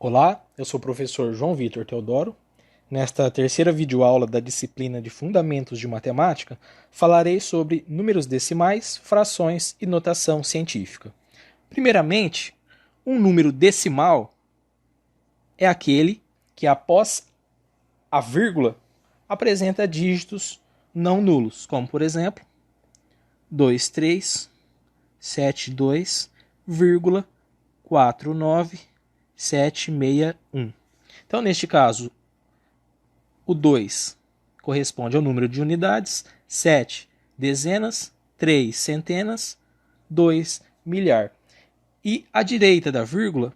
Olá, eu sou o professor João Vitor Teodoro. Nesta terceira videoaula da disciplina de Fundamentos de Matemática, falarei sobre números decimais, frações e notação científica. Primeiramente, um número decimal é aquele que, após a vírgula, apresenta dígitos não nulos, como, por exemplo, 2372,49761. Então, neste caso, o 2 corresponde ao número de unidades, 7 dezenas, 3 centenas, 2 milhar. E à direita da vírgula,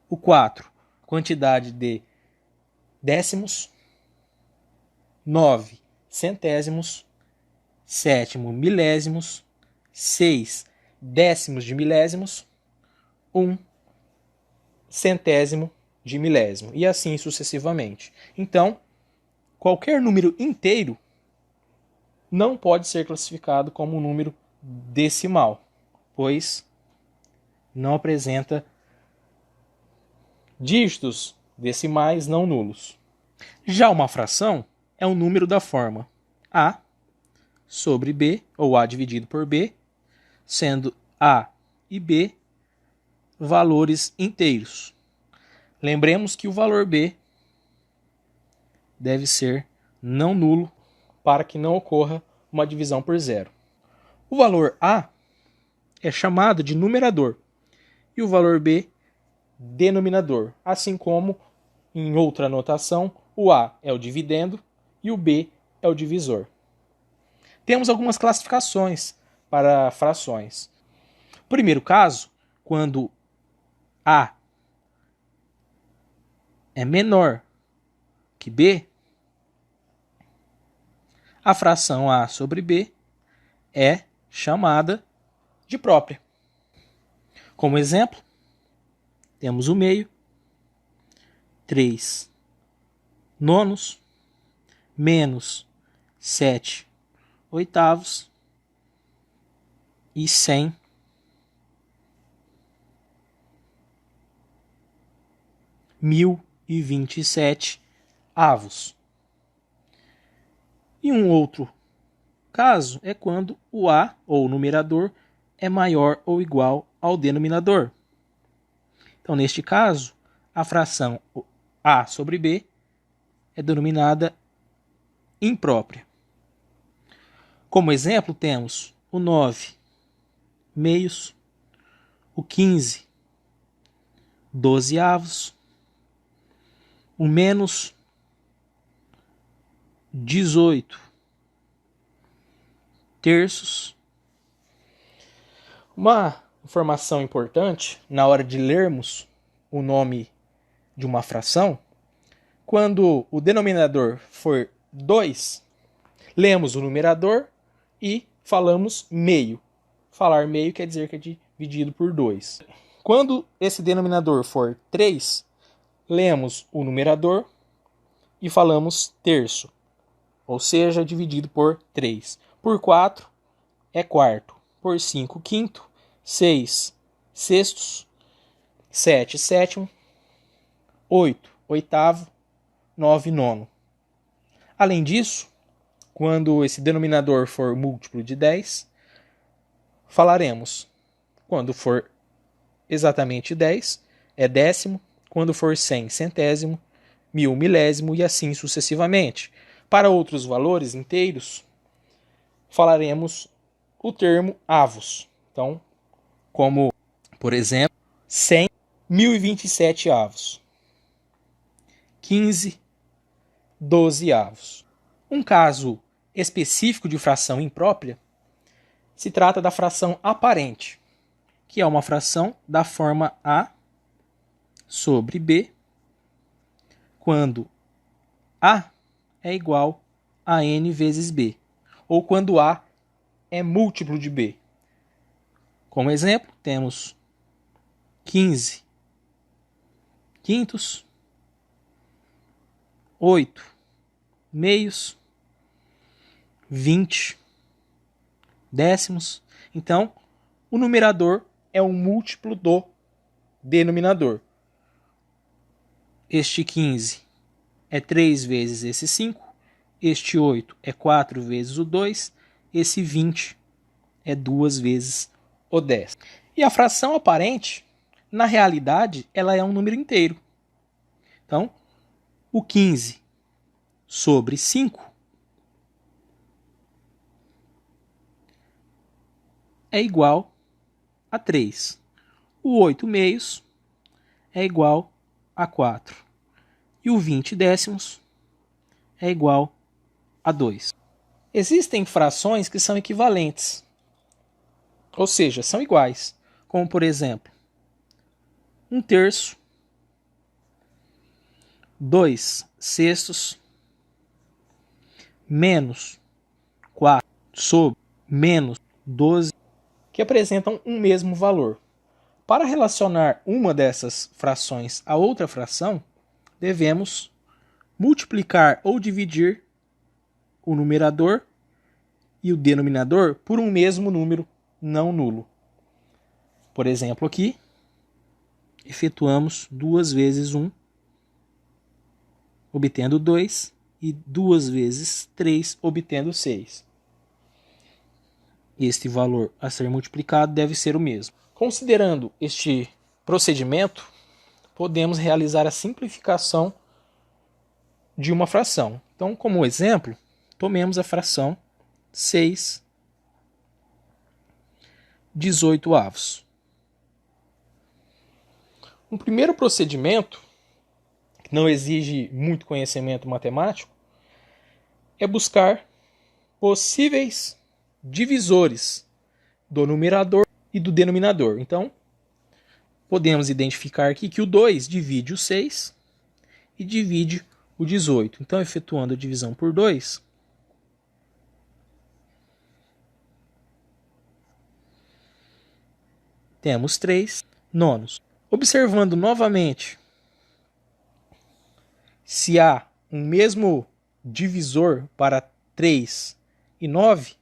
o 4, quantidade de décimos, 9 centésimos, 7 milésimos, 6 décimos de milésimos, 1 centésimo de milésimo, e assim sucessivamente. Então, qualquer número inteiro não pode ser classificado como um número decimal, pois não apresenta dígitos decimais não nulos. Já uma fração é um número da forma A sobre B, ou A dividido por B, sendo A e B valores inteiros. Lembremos que o valor B deve ser não nulo para que não ocorra uma divisão por zero. O valor A é chamado de numerador e o valor B denominador, assim como em outra notação o A é o dividendo e o B é o divisor. Temos algumas classificações para frações. Primeiro caso, quando A é menor que B, a fração A sobre B é chamada de própria. Como exemplo, temos o meio, 3 nonos, menos 7 oitavos e 100 1027 avos. E um outro caso é quando o A, ou numerador, é maior ou igual ao denominador. Então, neste caso, a fração A sobre B é denominada imprópria. Como exemplo, temos o 9 meios, o 15 dozeavos, o menos 18 terços. Uma informação importante na hora de lermos o nome de uma fração: quando o denominador for 2, lemos o numerador e falamos meio. Falar meio quer dizer que é dividido por 2. Quando esse denominador for 3, lemos o numerador e falamos terço, ou seja, dividido por 3. Por 4 é quarto, por 5 quinto, 6 sextos, 7 sétimo, 8 oitavo, 9 nono. Além disso, quando esse denominador for múltiplo de 10, falaremos, quando for exatamente 10, é décimo, quando for 100, centésimo, 1000, milésimo e assim sucessivamente. Para outros valores inteiros, falaremos o termo avos. Então, como, por exemplo, 100, 1027 avos. 15, 12 avos. Um caso específico de fração imprópria se trata da fração aparente, que é uma fração da forma A sobre B, quando A é igual a N vezes B, ou quando A é múltiplo de B. Como exemplo, temos 15 quintos, 8 meios, 20 décimos. Então, o numerador é um múltiplo do denominador. este 15 é 3 vezes esse 5, este 8 é 4 vezes o 2, esse 20 é 2 vezes o 10. E a fração aparente, na realidade, ela é um número inteiro. Então, o 15 sobre 5 é igual a 3. O 8 meios é igual a 4. E o 20 décimos é igual a 2. Existem frações que são equivalentes, ou seja, são iguais, como por exemplo, 1/3, 2 sextos, menos 4 sobre menos 12, que apresentam um mesmo valor. Para relacionar uma dessas frações a outra fração, devemos multiplicar ou dividir o numerador e o denominador por um mesmo número não nulo. Por exemplo, aqui, efetuamos 2 vezes 1, obtendo 2, e 2 vezes 3, obtendo 6. Este valor a ser multiplicado deve ser o mesmo. Considerando este procedimento, podemos realizar a simplificação de uma fração. Então, como exemplo, tomemos a fração 6/18. Um primeiro procedimento, que não exige muito conhecimento matemático, é buscar possíveis divisores do numerador e do denominador. Então, podemos identificar aqui que o 2 divide o 6 e divide o 18. Então, efetuando a divisão por 2, temos 3 nonos. Observando novamente se há um mesmo divisor para 3 e 9,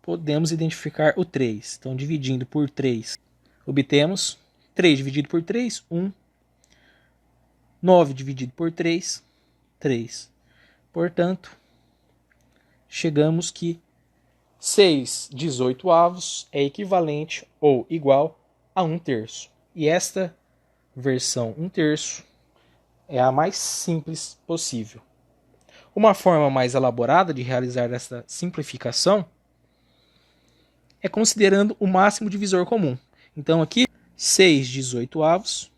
podemos identificar o 3. Então, dividindo por 3, obtemos 3 dividido por 3, 1. 9 dividido por 3, 3. Portanto, chegamos que 6/18 é equivalente ou igual a 1/3. E esta versão 1/3 é a mais simples possível. Uma forma mais elaborada de realizar essa simplificação é considerando o máximo divisor comum. Então aqui, 6/18,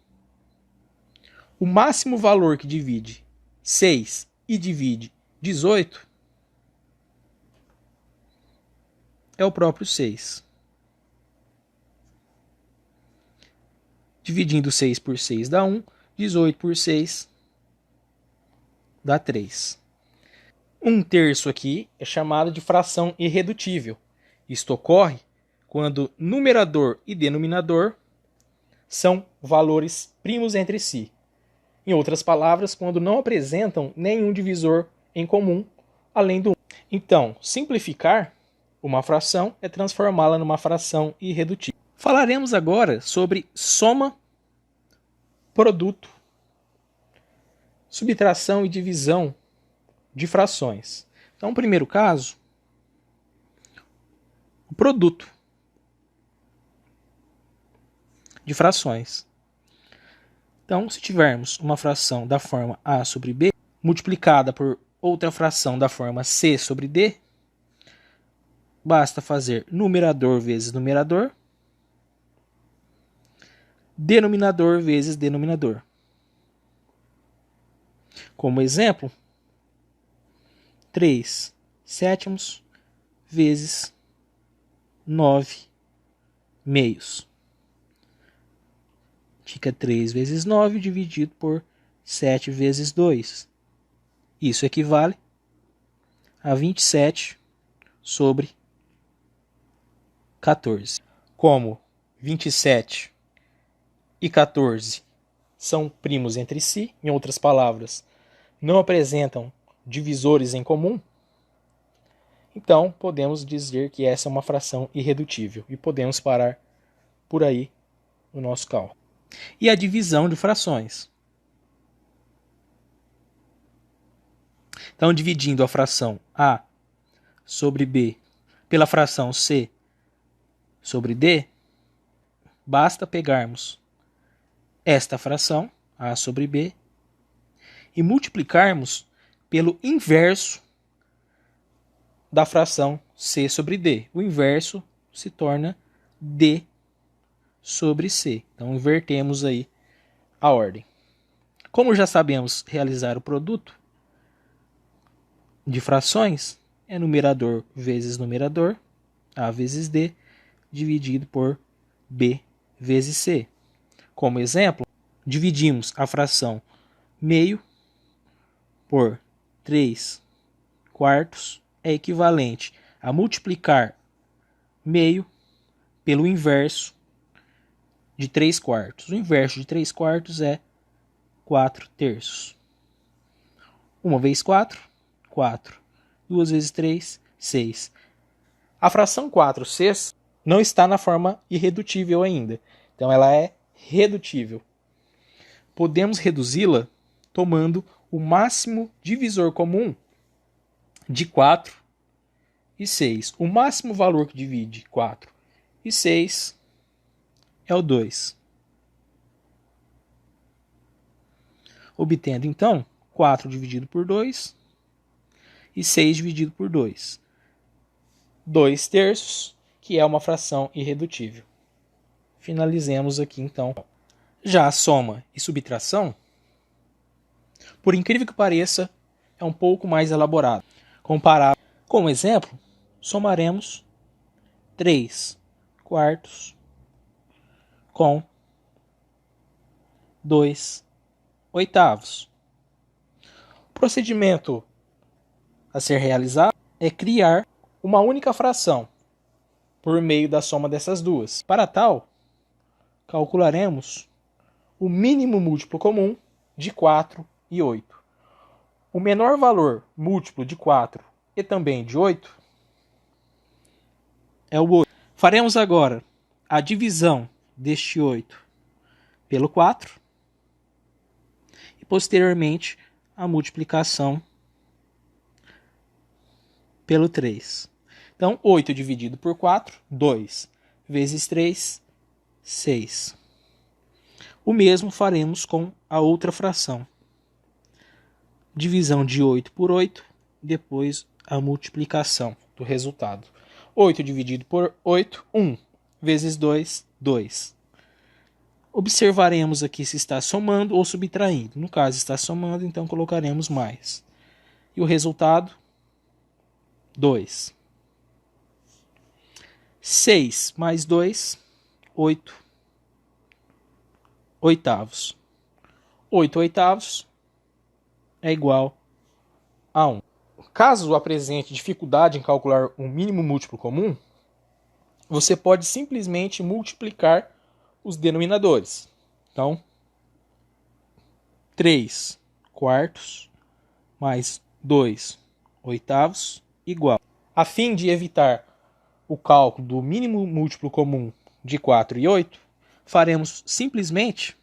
o máximo valor que divide 6 e divide 18 é o próprio 6. Dividindo 6 por 6 dá 1, 18 por 6 dá 3. 1/3 aqui é chamado de fração irredutível. Isto ocorre quando numerador e denominador são valores primos entre si. Em outras palavras, quando não apresentam nenhum divisor em comum além do 1. Então, simplificar uma fração é transformá-la numa fração irredutível. Falaremos agora sobre soma, produto, subtração e divisão de frações. Então, no primeiro caso, o produto de frações. Então, se tivermos uma fração da forma A sobre B, multiplicada por outra fração da forma C sobre D, basta fazer numerador vezes numerador, denominador vezes denominador. Como exemplo, 3 sétimos vezes 9 meios. Fica 3 vezes 9 dividido por 7 vezes 2. Isso equivale a 27 sobre 14. Como 27 e 14 são primos entre si, em outras palavras, não apresentam divisores em comum, então podemos dizer que essa é uma fração irredutível e podemos parar por aí o nosso cálculo. E a divisão de frações. Então, dividindo a fração A sobre B pela fração C sobre D, basta pegarmos esta fração, A sobre B, e multiplicarmos pelo inverso da fração C sobre D. O inverso se torna D sobre C. Então, invertemos aí a ordem. Como já sabemos realizar o produto de frações, é numerador vezes numerador, A vezes D, dividido por B vezes C. Como exemplo, dividimos a fração meio por 3 quartos é equivalente a multiplicar meio pelo inverso de 3 quartos. O inverso de 3 quartos é 4 terços. 1 vezes 4, 4. 2 vezes 3, 6. A fração 4 sextos não está na forma irredutível ainda. Então ela é redutível. Podemos reduzi-la tomando o máximo divisor comum de 4 e 6. O máximo valor que divide 4 e 6 é o 2. Obtendo, então, 4 dividido por 2 e 6 dividido por 2. 2 terços, que é uma fração irredutível. Finalizemos aqui, então. Já a soma e subtração, por incrível que pareça, é um pouco mais elaborado. Comparado com um exemplo, somaremos 3 quartos com 2 oitavos. O procedimento a ser realizado é criar uma única fração por meio da soma dessas duas. Para tal, calcularemos o mínimo múltiplo comum de 4 e 8. O menor valor múltiplo de 4 e também de 8 é o 8. Faremos agora a divisão deste 8 pelo 4 e posteriormente a multiplicação pelo 3. Então, 8 dividido por 4, 2 vezes 3, 6. O mesmo faremos com a outra fração. Divisão de 8 por 8, depois a multiplicação do resultado. 8 dividido por 8, 1 vezes 2, 2. Observaremos aqui se está somando ou subtraindo. No caso, está somando, então colocaremos mais. E o resultado, 2. 6 mais 2, 8 oitavos. 8 oitavos é igual a 1. Caso apresente dificuldade em calcular um mínimo múltiplo comum, você pode simplesmente multiplicar os denominadores. Então, 3 quartos mais 2 oitavos igual. A fim de evitar o cálculo do mínimo múltiplo comum de 4 e 8, faremos simplesmente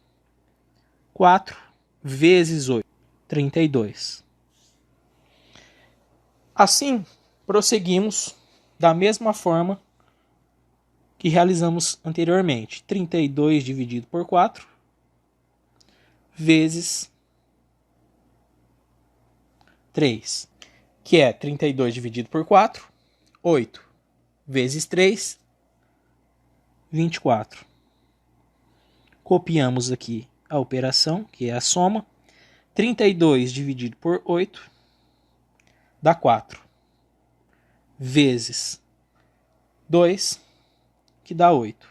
4 vezes 8, 32. Assim, prosseguimos da mesma forma que realizamos anteriormente. 32 dividido por 4 vezes 3, que é 32 dividido por 4, 8 vezes 3, 24. Copiamos aqui a operação, que é a soma. 32 dividido por 8 dá 4, vezes 2, que dá 8.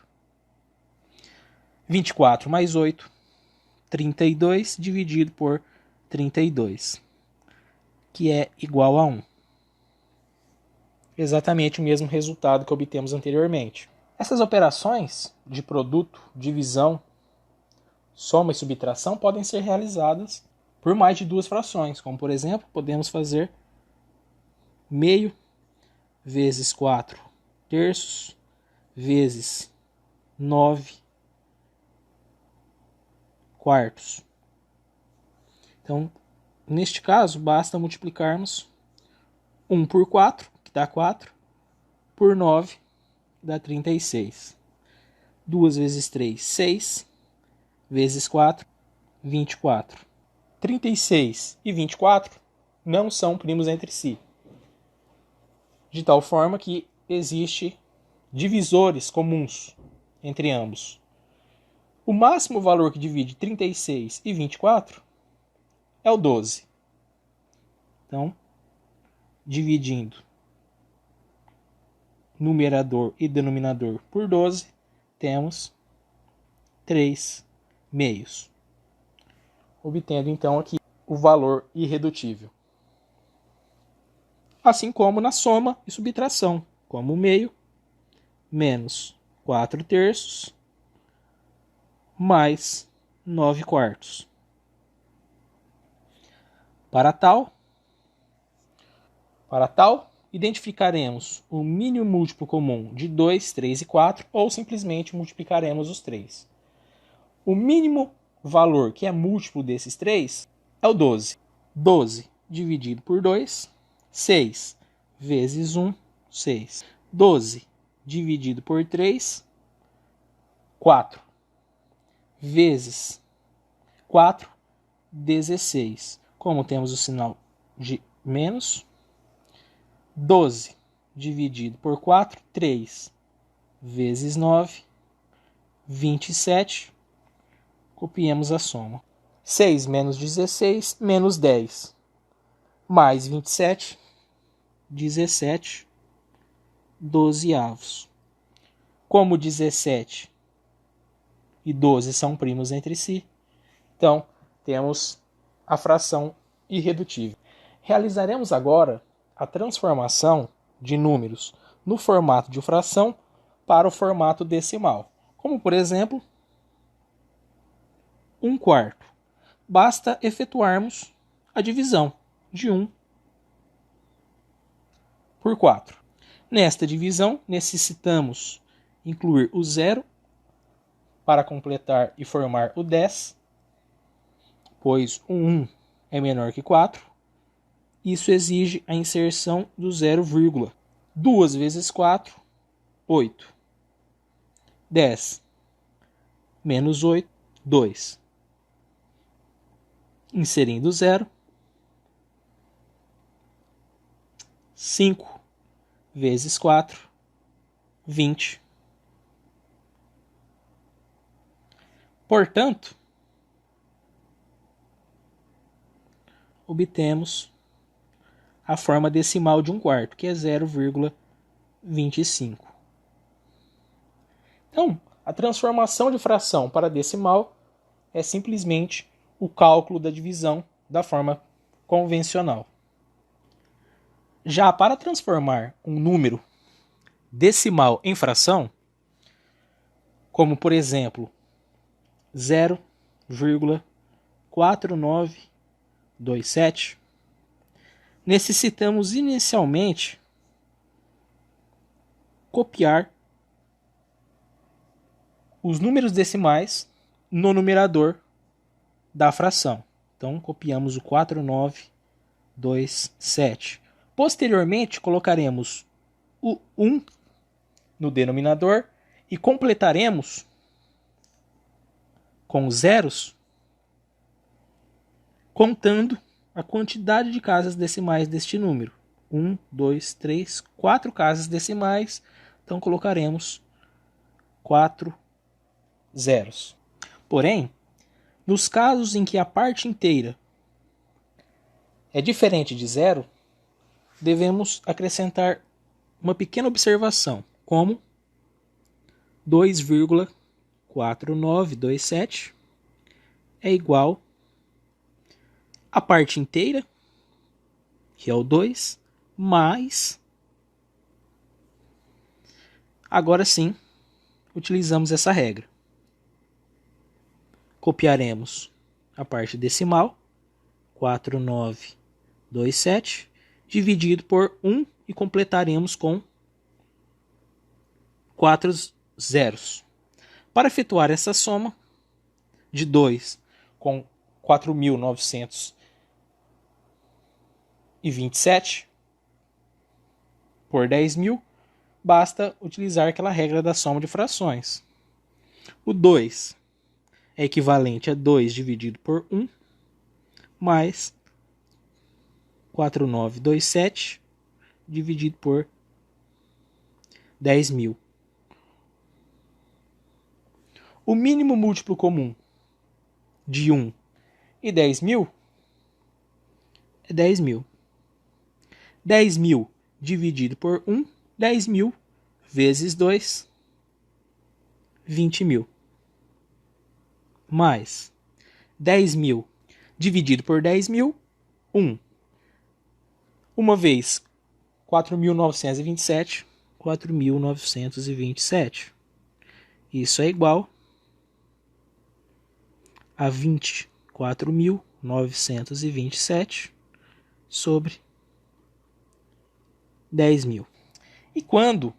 24 mais 8, 32 dividido por 32, que é igual a 1. Exatamente o mesmo resultado que obtemos anteriormente. Essas operações de produto, divisão, soma e subtração podem ser realizadas por mais de duas frações, como por exemplo, podemos fazer meio vezes 4 terços vezes 9 quartos. Então, Neste caso, basta multiplicarmos 1 por 4, que dá 4, por 9, dá 36. 2 vezes 3, 6, vezes 4, 24. 36 e 24 não são primos entre si, de tal forma que existe divisores comuns entre ambos. O máximo valor que divide 36 e 24 é o 12. Então, dividindo numerador e denominador por 12, temos 3 meios. Obtendo então aqui o valor irredutível. Assim como na soma e subtração, como meio menos 4 terços mais 9 quartos. Para tal, identificaremos o mínimo múltiplo comum de 2, 3 e 4 ou simplesmente multiplicaremos os 3. O mínimo valor que é múltiplo desses 3 é o 12. 12 dividido por 2, 6 vezes 1, 6. 12 dividido por 3, 4 vezes 4, 16. Como temos o sinal de menos, 12 dividido por 4, 3 vezes 9, 27. Copiemos a soma. 6 menos 16, menos 10. Mais 27, 17 dozeavos. Como 17 e 12 são primos entre si, então temos a fração irredutível. Realizaremos agora a transformação de números no formato de fração para o formato decimal. Como, por exemplo, 1 quarto. Basta efetuarmos a divisão de 1 por 4. Nesta divisão, necessitamos incluir o 0 para completar e formar o 10, pois o 1 é menor que 4. Isso exige a inserção do 0, 2 vezes 4, 8. 10 menos 8, 2. Inserindo 0, 5 vezes 4, 20. Portanto, obtemos a forma decimal de 1 quarto, que é 0,25. Então, a transformação de fração para decimal é simplesmente o cálculo da divisão da forma convencional. Já para transformar um número decimal em fração, como por exemplo 0,4927, necessitamos inicialmente copiar os números decimais no numerador da fração. Então, copiamos o 4927. Posteriormente, colocaremos o 1 no denominador e completaremos com zeros, contando a quantidade de casas decimais deste número. 1, 2, 3, 4 casas decimais. Então, colocaremos 4 zeros. Porém, nos casos em que a parte inteira é diferente de zero, devemos acrescentar uma pequena observação, como 2,4927 é igual a parte inteira, que é o 2, mais... Agora sim, utilizamos essa regra. Copiaremos a parte decimal, 4927, dividido por 1 e completaremos com 4 zeros. Para efetuar essa soma de 2 com 4.900 27 por 10.000, basta utilizar aquela regra da soma de frações. O 2 é equivalente a 2 dividido por 1, mais 4.927 dividido por 10.000. O mínimo múltiplo comum de 1 e 10.000 é 10.000. 10.000 dividido por 1, 10.000 vezes 2, 20.000. Mais 10.000 dividido por 10.000, 1. Uma vez 4.927, 4.927. Isso é igual a 24.927 sobre 10.000. E quando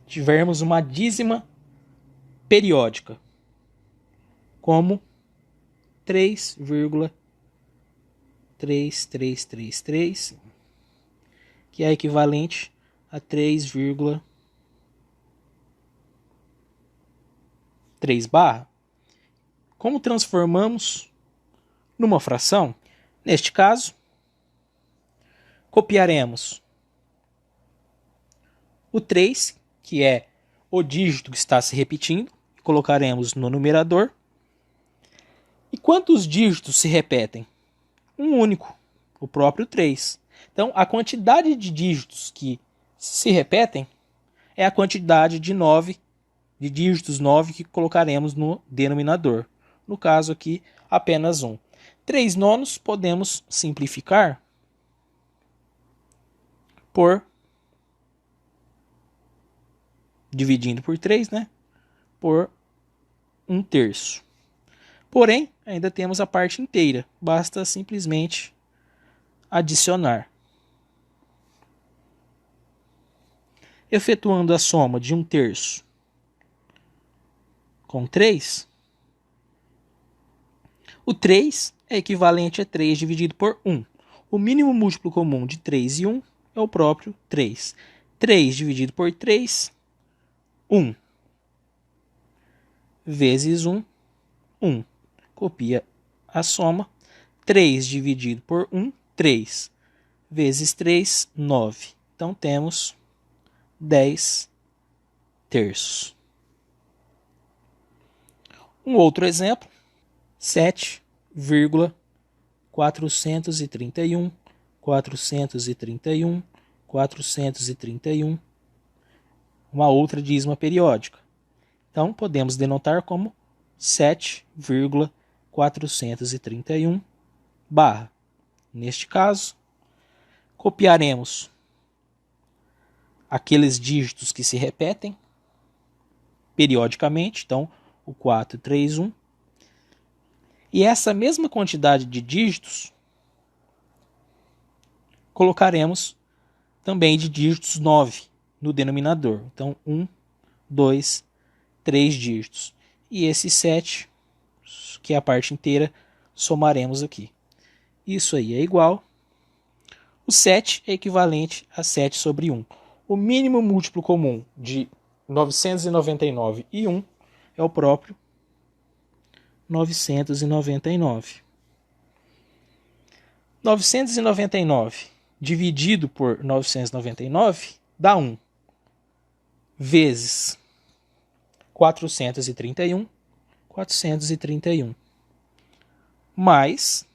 tivermos uma dízima periódica, como 3,3333, que é equivalente a 3,3 barra. Como transformamos numa fração? Neste caso, copiaremos o 3, que é o dígito que está se repetindo, colocaremos no numerador. E quantos dígitos se repetem? Um único, o próprio 3. Então, a quantidade de dígitos que se repetem é a quantidade de dígitos 9 que colocaremos no denominador. No caso aqui, apenas 1. 3 nonos podemos simplificar por, dividindo por 3, né? Por 1/3. Porém, ainda temos a parte inteira. Basta simplesmente adicionar. Efetuando a soma de 1/3 com 3, o 3 é equivalente a 3 dividido por 1. O mínimo múltiplo comum de 3 e 1 é o próprio 3. 3 dividido por 3, 1. Vezes 1, 1. Copia a soma. 3 dividido por 1, 3. Vezes 3, 9. Então temos 10/3. Um outro exemplo, 7,431, 431, 431, uma outra dízima periódica. Então, podemos denotar como 7,431 barra. Neste caso, copiaremos aqueles dígitos que se repetem periodicamente, então o 431. E essa mesma quantidade de dígitos colocaremos também de dígitos 9 no denominador. Então 1, 2, 3 dígitos. E esse 7, que é a parte inteira, somaremos aqui. Isso aí é igual. O 7 é equivalente a 7 sobre 1. O mínimo múltiplo comum de 999 e 1 é o próprio 999. 999 dividido por 999 dá 1. Vezes 431, 431. Mais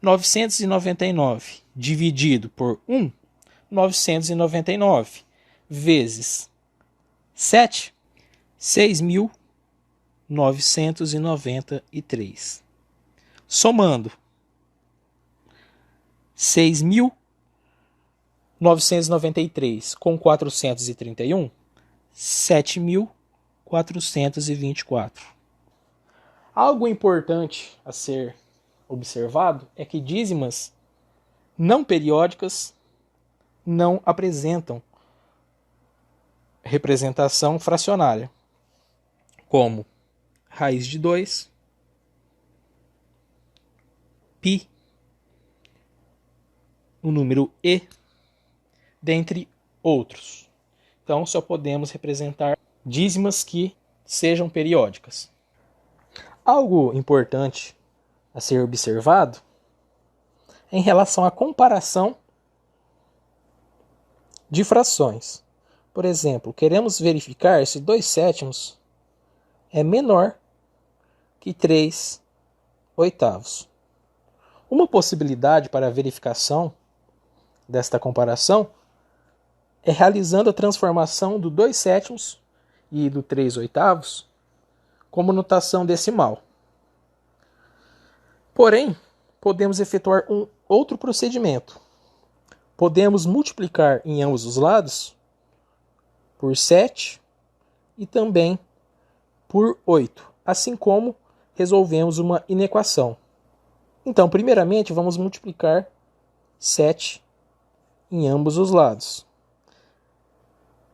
999 dividido por 1, 999. Vezes 7, 6.993. Somando 6.993 com 431, 7.424. Algo importante a ser observado é que dízimas não periódicas não apresentam representação fracionária, como raiz de 2, π, o número e, dentre outros. Então, só podemos representar dízimas que sejam periódicas. Algo importante a ser observado em relação à comparação de frações. Por exemplo, queremos verificar se 2/7 é menor que 3/8. Uma possibilidade para a verificação desta comparação é realizando a transformação do 2/7 e do 3/8 como notação decimal. Porém, podemos efetuar um outro procedimento. Podemos multiplicar em ambos os lados por 7 e também por 8, assim como resolvemos uma inequação. Então, primeiramente, vamos multiplicar 7 em ambos os lados.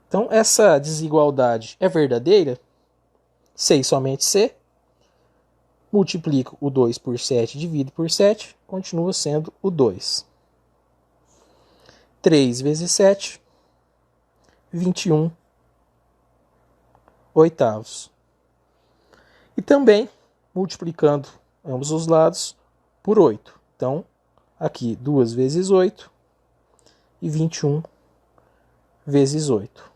Então, essa desigualdade é verdadeira? C e somente C. Multiplico o 2 por 7, divido por 7, continua sendo o 2. 3 vezes 7, 21/8. E também multiplicando ambos os lados por 8. Então, aqui 2 vezes 8 e 21 vezes 8.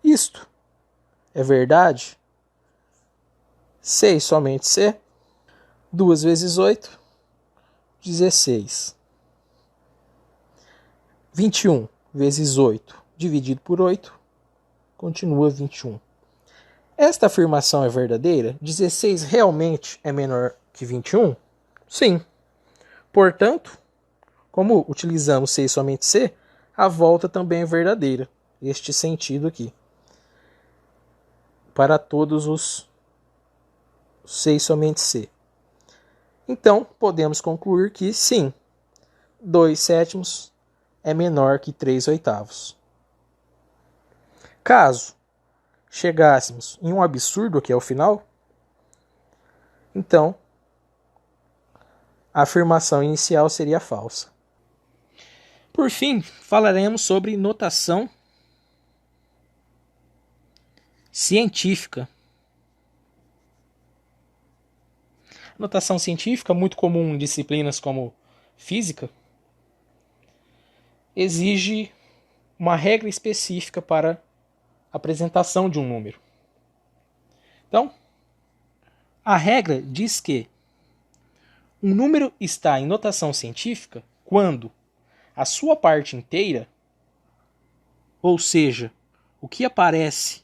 Isto é verdade? C e somente C. 2 vezes 8, 16. 21 vezes 8 dividido por 8 continua 21. Esta afirmação é verdadeira? 16 realmente é menor que 21? Sim. Portanto, como utilizamos C e somente C, a volta também é verdadeira. Este sentido aqui. Para todos os C e somente C. Então, podemos concluir que sim, 2/7 é menor que 3/8. Caso chegássemos em um absurdo aqui ao final, então a afirmação inicial seria falsa. Por fim, falaremos sobre notação científica. Notação científica, muito comum em disciplinas como física, exige uma regra específica para a apresentação de um número. Então, a regra diz que um número está em notação científica quando a sua parte inteira, ou seja, o que aparece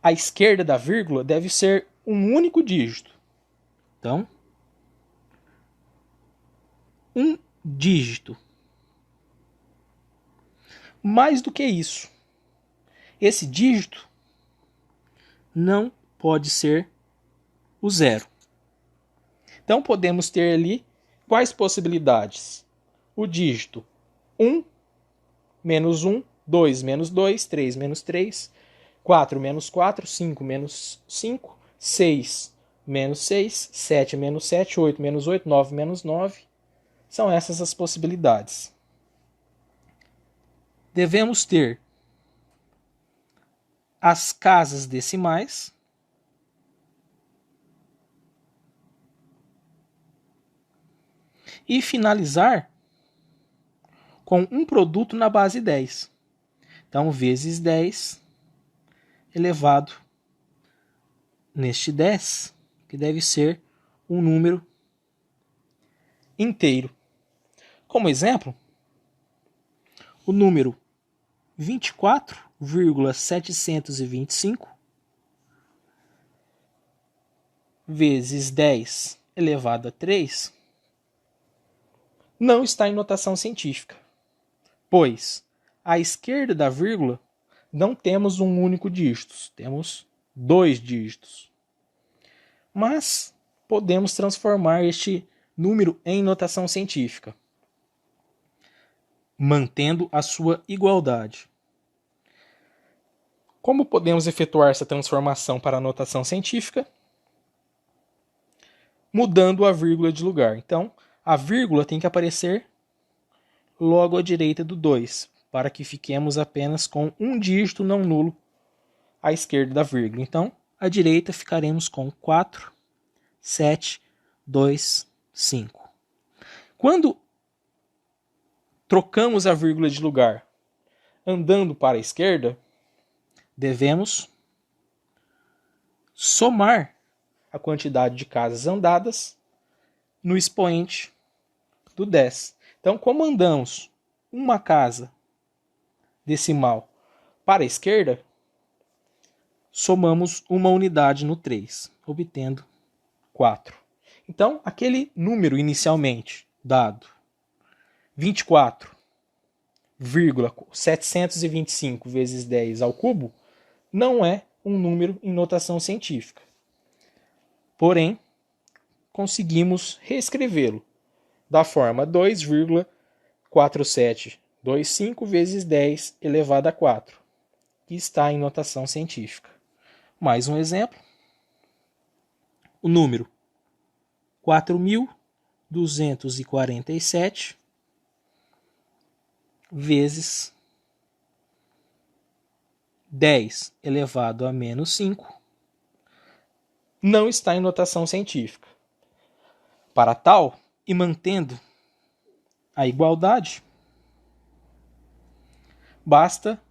à esquerda da vírgula, deve ser um único dígito. Então, um dígito. Mais do que isso, esse dígito não pode ser o zero. Então, podemos ter ali quais possibilidades? O dígito 1 menos 1, 2 menos 2, 3 menos 3, 4 menos 4, 5 menos 5, 6 menos 6, 7 menos 7, 8 menos 8, 9 menos 9. São essas as possibilidades. Devemos ter as casas decimais e finalizar com um produto na base 10. Então, vezes 10 elevado neste 10, que deve ser um número inteiro. Como exemplo, o número 24,725 vezes 10 elevado a 3 não está em notação científica, pois à esquerda da vírgula não temos um único dígito, temos 2 dígitos. Mas podemos transformar este número em notação científica, mantendo a sua igualdade. Como podemos efetuar essa transformação para a notação científica? Mudando a vírgula de lugar. Então, A vírgula tem que aparecer logo à direita do 2, para que fiquemos apenas com um dígito não nulo à esquerda da vírgula. Então, à direita ficaremos com 4, 7, 2, 5. Quando trocamos a vírgula de lugar andando para a esquerda, devemos somar a quantidade de casas andadas no expoente do 10. Então, como andamos uma casa decimal para a esquerda, somamos uma unidade no 3, obtendo 4. Então, aquele número inicialmente dado, 24,725 vezes 10 ao cubo, não é um número em notação científica. Porém, conseguimos reescrevê-lo da forma 2,4725 vezes 10 elevado a 4, que está em notação científica. Mais um exemplo. O número 4.247 vezes 10 elevado a menos 5 não está em notação científica. Para tal, e mantendo a igualdade, basta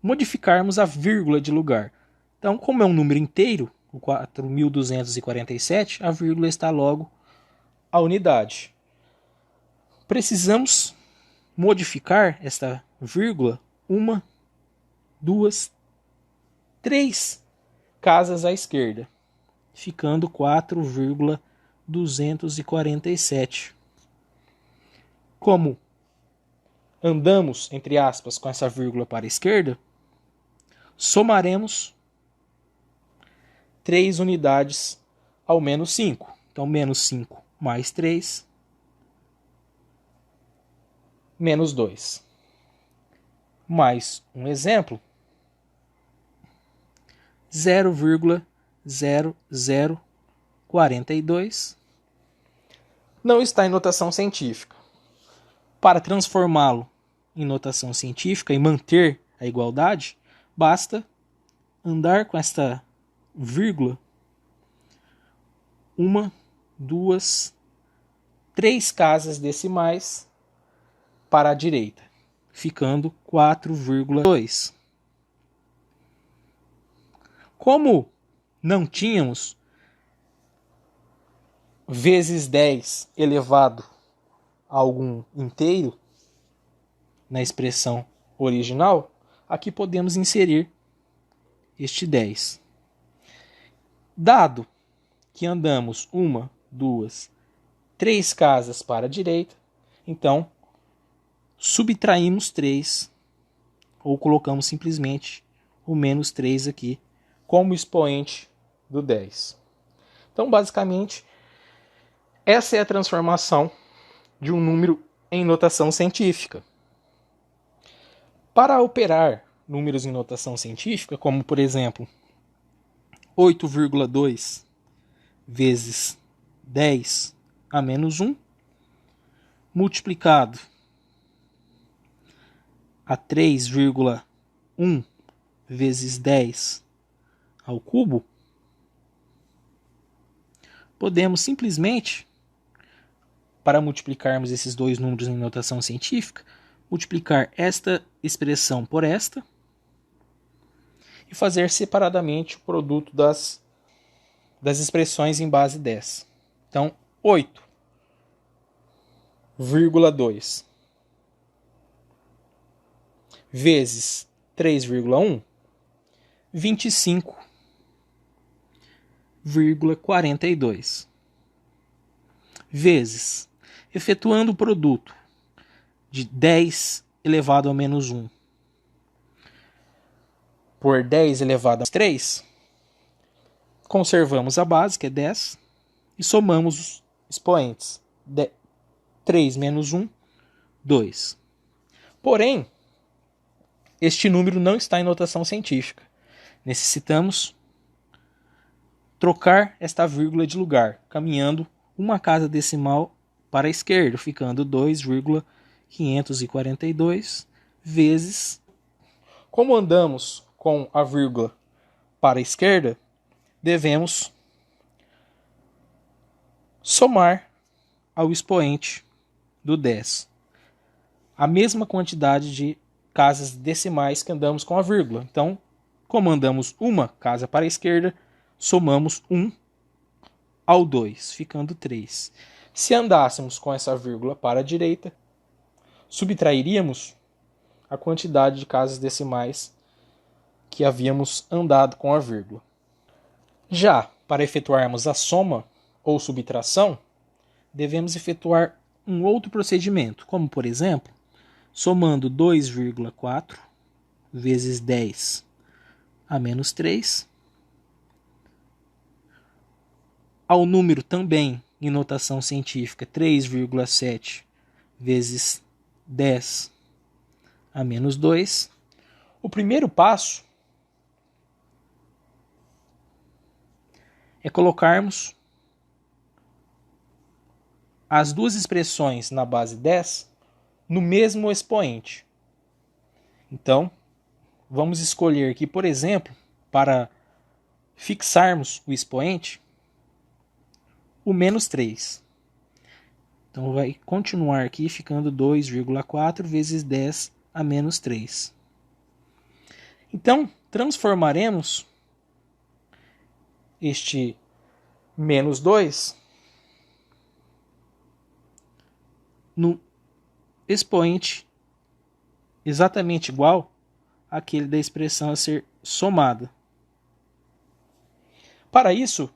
modificarmos a vírgula de lugar. Então, como é um número inteiro, o 4.247, a vírgula está logo à unidade. Precisamos modificar esta vírgula 1, 2, 3 casas à esquerda, ficando 4,247. Como andamos, entre aspas, com essa vírgula para a esquerda, somaremos 3 unidades ao menos 5. Então, menos 5 mais 3, menos 2. Mais um exemplo, 0,0042 não está em notação científica. Para transformá-lo em notação científica e manter a igualdade, basta andar com esta vírgula 1, 2, 3 casas decimais para a direita, ficando 4,2. Como não tínhamos vezes 10 elevado a algum inteiro na expressão original, aqui podemos inserir este 10. Dado que andamos 1, 2, 3 casas para a direita, então subtraímos 3, ou colocamos simplesmente o menos 3 aqui como expoente do 10. Então, basicamente, essa é a transformação de um número em notação científica. Para operar números em notação científica, como por exemplo 8,2 vezes 10 a menos 1, multiplicado a 3,1 vezes 10 ao cubo, podemos simplesmente, para multiplicarmos esses dois números em notação científica, multiplicar esta expressão por esta e fazer separadamente o produto das expressões em base 10. Então, 8,2 vezes 3,1, 25,42 vezes, efetuando o produto de 10 elevado a menos 1 por 10 elevado a 3, conservamos a base, que é 10, e somamos os expoentes. 3 menos 1, 2. Porém, este número não está em notação científica. Necessitamos trocar esta vírgula de lugar, caminhando uma casa decimal para a esquerda, ficando 2,542 vezes. Como andamos com a vírgula para a esquerda, devemos somar ao expoente do 10 a mesma quantidade de casas decimais que andamos com a vírgula. Então, como andamos uma casa para a esquerda, somamos 1 ao 2, ficando 3. Se andássemos com essa vírgula para a direita, subtrairíamos a quantidade de casas decimais que havíamos andado com a vírgula. Já para efetuarmos a soma ou subtração, devemos efetuar um outro procedimento, como por exemplo, somando 2,4 vezes 10 a menos 3, ao número também em notação científica 3,7 vezes 10 a menos 2. O primeiro passo é colocarmos as duas expressões na base 10 no mesmo expoente. Então, vamos escolher aqui, por exemplo, para fixarmos o expoente, o menos 3. Então, vai continuar aqui ficando 2,4 vezes 10 a menos 3. Então, transformaremos este menos 2 no expoente exatamente igual àquele da expressão a ser somada. Para isso,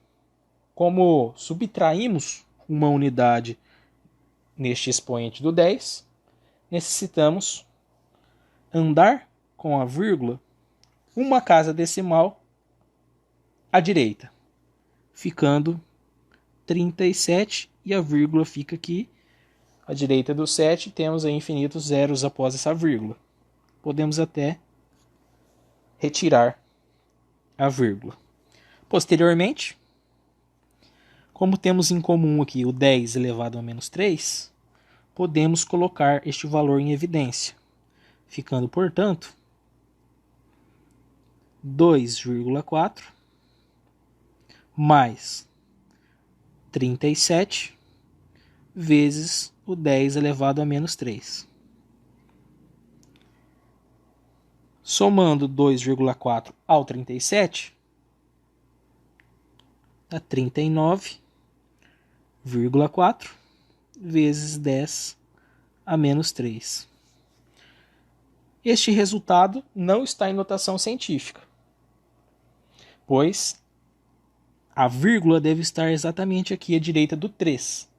como subtraímos uma unidade neste expoente do 10, necessitamos andar com a vírgula uma casa decimal à direita, ficando 37, e a vírgula fica aqui à direita do 7, temos aí infinitos zeros após essa vírgula. Podemos até retirar a vírgula. Posteriormente, como temos em comum aqui o 10 elevado a menos 3, podemos colocar este valor em evidência, ficando, portanto, 2,4 mais 37 vezes o 10 elevado a menos 3. Somando 2,4 ao 37, dá 39,4 vezes 10 a menos 3. Este resultado não está em notação científica, pois a vírgula deve estar exatamente aqui à direita do 3,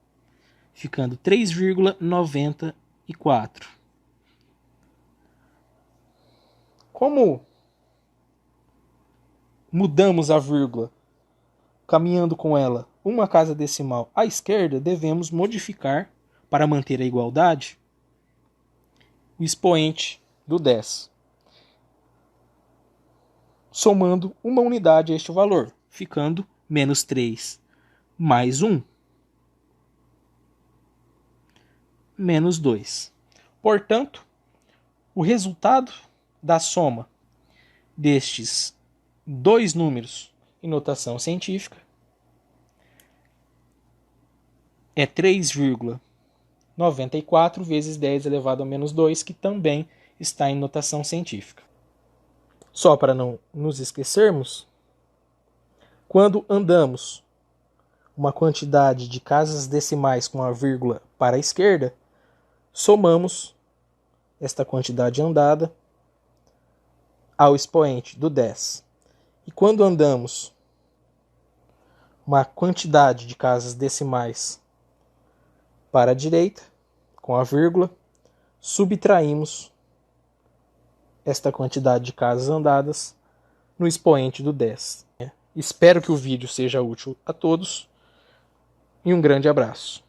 ficando 3,94. Como mudamos a vírgula, caminhando com ela uma casa decimal à esquerda, devemos modificar, para manter a igualdade, o expoente do 10, somando uma unidade a este valor, ficando menos 3 mais 1, menos 2. Portanto, o resultado da soma destes dois números em notação científica é 3,94 vezes 10 elevado a menos 2, que também está em notação científica. Só para não nos esquecermos, quando andamos uma quantidade de casas decimais com a vírgula para a esquerda, somamos esta quantidade andada ao expoente do 10. E quando andamos uma quantidade de casas decimais para a direita, com a vírgula, subtraímos esta quantidade de casas andadas no expoente do 10. Espero que o vídeo seja útil a todos e um grande abraço.